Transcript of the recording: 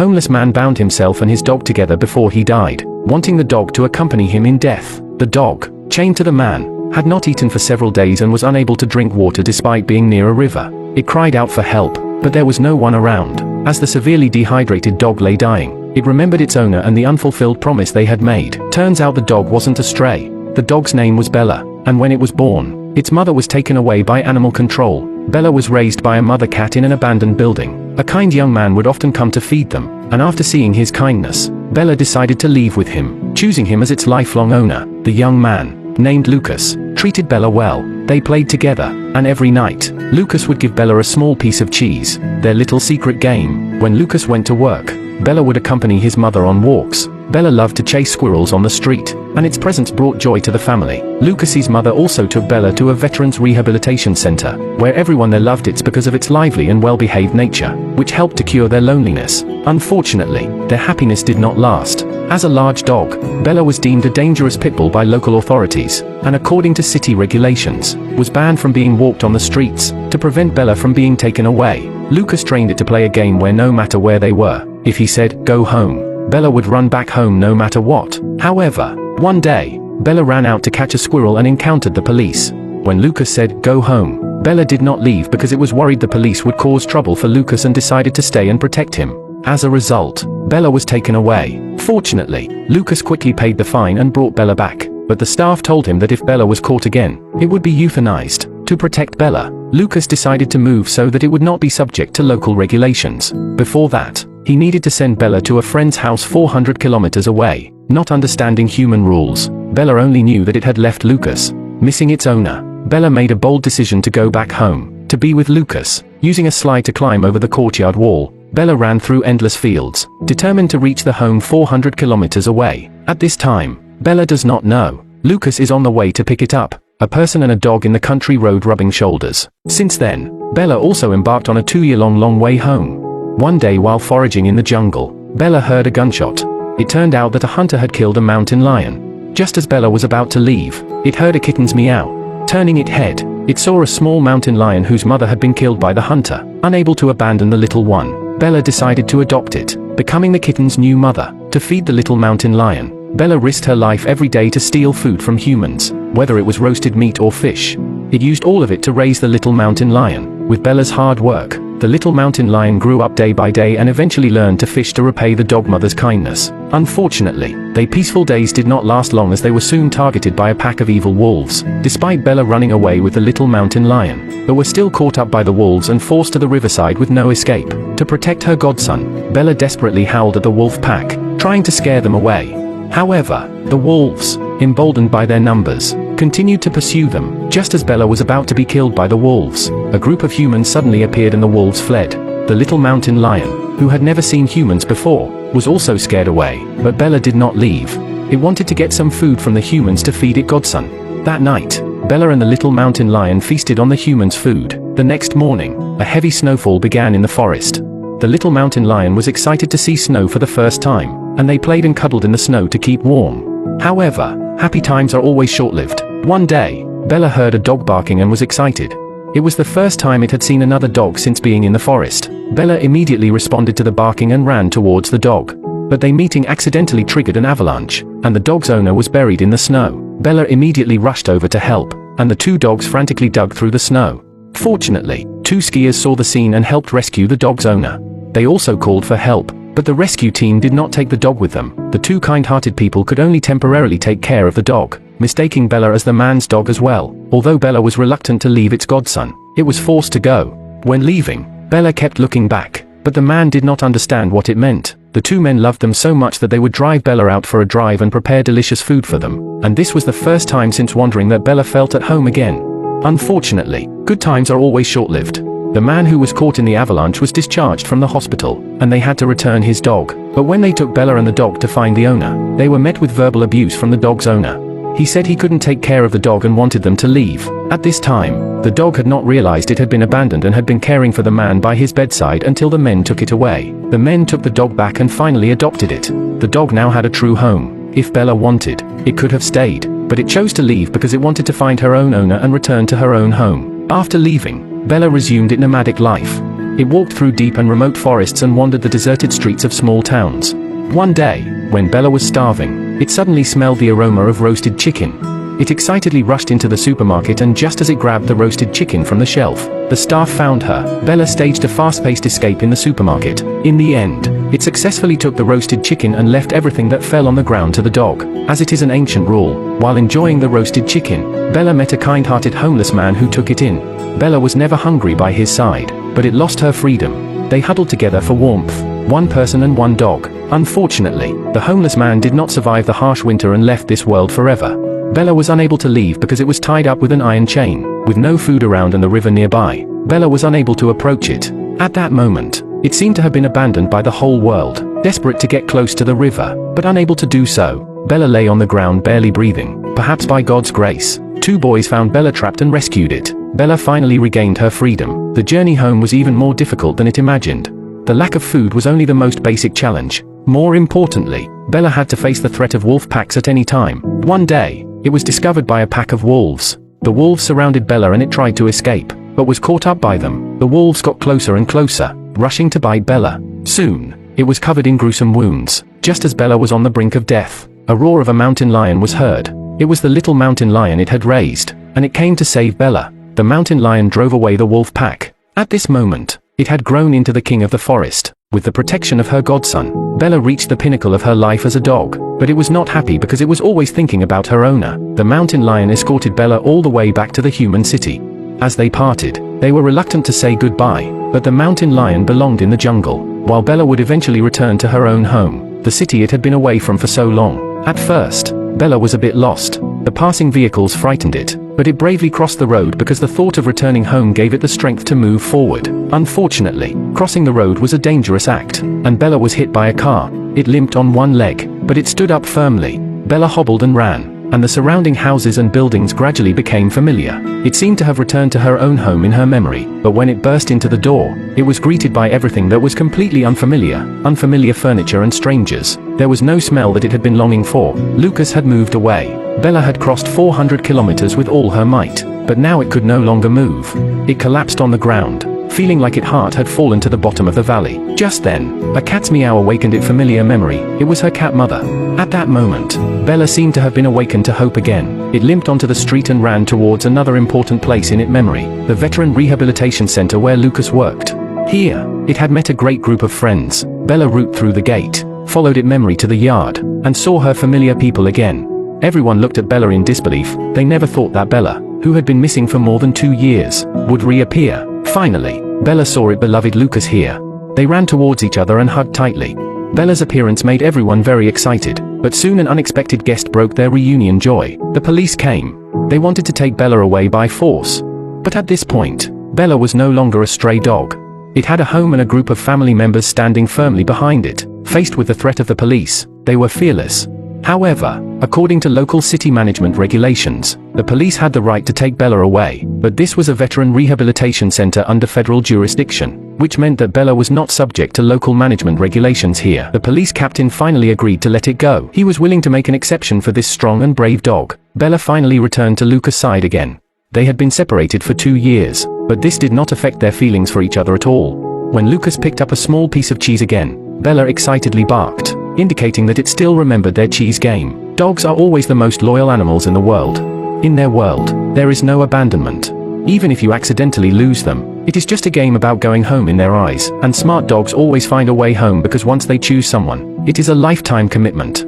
homeless man bound himself and his dog together before he died, wanting the dog to accompany him in death. The dog, chained to the man, had not eaten for several days and was unable to drink water despite being near a river. It cried out for help, but there was no one around. As the severely dehydrated dog lay dying, it remembered its owner and the unfulfilled promise they had made. Turns out the dog wasn't a stray. The dog's name was Bella, and when it was born, its mother was taken away by animal control. Bella was raised by a mother cat in an abandoned building. A kind young man would often come to feed them, and after seeing his kindness, Bella decided to leave with him, choosing him as its lifelong owner. The young man, named Lucas, treated Bella well. They played together, and every night, Lucas would give Bella a small piece of cheese, their little secret game. When Lucas went to work, Bella would accompany his mother on walks. Bella loved to chase squirrels on the street, and its presence brought joy to the family. Lucas's mother also took Bella to a veterans rehabilitation center, where everyone there loved it because of its lively and well-behaved nature, which helped to cure their loneliness. Unfortunately, their happiness did not last. As a large dog, Bella was deemed a dangerous pit bull by local authorities, and according to city regulations, was banned from being walked on the streets. To prevent Bella from being taken away, Lucas trained it to play a game where no matter where they were, if he said, "Go home," Bella would run back home no matter what. However, one day, Bella ran out to catch a squirrel and encountered the police. When Lucas said, "Go home," Bella did not leave because it was worried the police would cause trouble for Lucas and decided to stay and protect him. As a result, Bella was taken away. Fortunately, Lucas quickly paid the fine and brought Bella back, but the staff told him that if Bella was caught again, it would be euthanized. To protect Bella, Lucas decided to move so that it would not be subject to local regulations. Before that, he needed to send Bella to a friend's house 400 kilometers away. Not understanding human rules, Bella only knew that it had left Lucas, missing its owner. Bella made a bold decision to go back home, to be with Lucas. Using a slide to climb over the courtyard wall, Bella ran through endless fields, determined to reach the home 400 kilometers away. At this time, Bella does not know Lucas is on the way to pick it up. A person and a dog in the country road rubbing shoulders. Since then, Bella also embarked on a 2-year-long long way home. One day while foraging in the jungle, Bella heard a gunshot. It turned out that a hunter had killed a mountain lion. Just as Bella was about to leave, it heard a kitten's meow. Turning its head, it saw a small mountain lion whose mother had been killed by the hunter. Unable to abandon the little one, Bella decided to adopt it, becoming the kitten's new mother. To feed the little mountain lion, Bella risked her life every day to steal food from humans, whether it was roasted meat or fish. It used all of it to raise the little mountain lion. With Bella's hard work, the little mountain lion grew up day by day and eventually learned to fish to repay the dog mother's kindness. Unfortunately, their peaceful days did not last long as they were soon targeted by a pack of evil wolves. Despite Bella running away with the little mountain lion, they were still caught up by the wolves and forced to the riverside with no escape. To protect her godson, Bella desperately howled at the wolf pack, trying to scare them away. However, the wolves, emboldened by their numbers, continued to pursue them. Just as Bella was about to be killed by the wolves, a group of humans suddenly appeared and the wolves fled. The little mountain lion, who had never seen humans before, was also scared away, but Bella did not leave. It wanted to get some food from the humans to feed its godson. That night, Bella and the little mountain lion feasted on the humans' food. The next morning, a heavy snowfall began in the forest. The little mountain lion was excited to see snow for the first time, and they played and cuddled in the snow to keep warm. However, happy times are always short-lived. One day, Bella heard a dog barking and was excited. It was the first time it had seen another dog since being in the forest. Bella immediately responded to the barking and ran towards the dog. But their meeting accidentally triggered an avalanche, and the dog's owner was buried in the snow. Bella immediately rushed over to help, and the two dogs frantically dug through the snow. Fortunately, 2 skiers saw the scene and helped rescue the dog's owner. They also called for help, but the rescue team did not take the dog with them. The two kind-hearted people could only temporarily take care of the dog, mistaking Bella as the man's dog as well. Although Bella was reluctant to leave its godson, it was forced to go. When leaving, Bella kept looking back, but the man did not understand what it meant. The two men loved them so much that they would drive Bella out for a drive and prepare delicious food for them. And this was the first time since wandering that Bella felt at home again. Unfortunately, good times are always short-lived. The man who was caught in the avalanche was discharged from the hospital, and they had to return his dog. But when they took Bella and the dog to find the owner, they were met with verbal abuse from the dog's owner. He said he couldn't take care of the dog and wanted them to leave. At this time, the dog had not realized it had been abandoned and had been caring for the man by his bedside until the men took it away. The men took the dog back and finally adopted it. The dog now had a true home. If Bella wanted, it could have stayed, but it chose to leave because it wanted to find her own owner and return to her own home. After leaving, Bella resumed its nomadic life. It walked through deep and remote forests and wandered the deserted streets of small towns. One day, when Bella was starving, it suddenly smelled the aroma of roasted chicken. It excitedly rushed into the supermarket, and just as it grabbed the roasted chicken from the shelf, the staff found her. Bella staged a fast-paced escape in the supermarket. In the end, it successfully took the roasted chicken and left everything that fell on the ground to the dog. As it is an ancient rule, while enjoying the roasted chicken, Bella met a kind-hearted homeless man who took it in. Bella was never hungry by his side, but it lost her freedom. They huddled together for warmth, one person and one dog. Unfortunately, the homeless man did not survive the harsh winter and left this world forever. Bella was unable to leave because it was tied up with an iron chain. With no food around and the river nearby, Bella was unable to approach it. At that moment, it seemed to have been abandoned by the whole world. Desperate to get close to the river, but unable to do so, Bella lay on the ground barely breathing. Perhaps by God's grace, two boys found Bella trapped and rescued it. Bella finally regained her freedom. The journey home was even more difficult than it imagined. The lack of food was only the most basic challenge. More importantly, Bella had to face the threat of wolf packs at any time. One day, it was discovered by a pack of wolves. The wolves surrounded Bella and it tried to escape, but was caught up by them. The wolves got closer and closer, rushing to bite Bella. Soon, it was covered in gruesome wounds. Just as Bella was on the brink of death, a roar of a mountain lion was heard. It was the little mountain lion it had raised, and it came to save Bella. The mountain lion drove away the wolf pack. At this moment, it had grown into the king of the forest. With the protection of her godson, Bella reached the pinnacle of her life as a dog, but it was not happy because it was always thinking about her owner. The mountain lion escorted Bella all the way back to the human city. As they parted, they were reluctant to say goodbye, but the mountain lion belonged in the jungle, while Bella would eventually return to her own home, the city it had been away from for so long. At first, Bella was a bit lost. The passing vehicles frightened it, but it bravely crossed the road because the thought of returning home gave it the strength to move forward. Unfortunately, crossing the road was a dangerous act, and Bella was hit by a car. It limped on one leg, but it stood up firmly. Bella hobbled and ran, and the surrounding houses and buildings gradually became familiar. It seemed to have returned to her own home in her memory, but when it burst into the door, it was greeted by everything that was completely unfamiliar. Unfamiliar furniture and strangers. There was no smell that it had been longing for. Lucas had moved away. Bella had crossed 400 kilometers with all her might, but now it could no longer move. It collapsed on the ground, feeling like its heart had fallen to the bottom of the valley. Just then, a cat's meow awakened its familiar memory. It was her cat mother. At that moment, Bella seemed to have been awakened to hope again. It limped onto the street and ran towards another important place in its memory, the Veteran Rehabilitation Center where Lucas worked. Here, it had met a great group of friends. Bella root through the gate, followed its memory to the yard, and saw her familiar people again. Everyone looked at Bella in disbelief. They never thought that Bella, who had been missing for more than 2 years, would reappear. Finally, Bella saw its beloved Lucas here. They ran towards each other and hugged tightly. Bella's appearance made everyone very excited, but soon an unexpected guest broke their reunion joy. The police came. They wanted to take Bella away by force. But at this point, Bella was no longer a stray dog. It had a home and a group of family members standing firmly behind it. Faced with the threat of the police, they were fearless. However, according to local city management regulations, the police had the right to take Bella away, but this was a veteran rehabilitation center under federal jurisdiction, which meant that Bella was not subject to local management regulations here. The police captain finally agreed to let it go. He was willing to make an exception for this strong and brave dog. Bella finally returned to Lucas' side again. They had been separated for 2 years, but this did not affect their feelings for each other at all. When Lucas picked up a small piece of cheese again, Bella excitedly barked, indicating that it still remembered their cheese game. Dogs are always the most loyal animals in the world. In their world, there is no abandonment. Even if you accidentally lose them, it is just a game about going home in their eyes, and smart dogs always find a way home because once they choose someone, it is a lifetime commitment.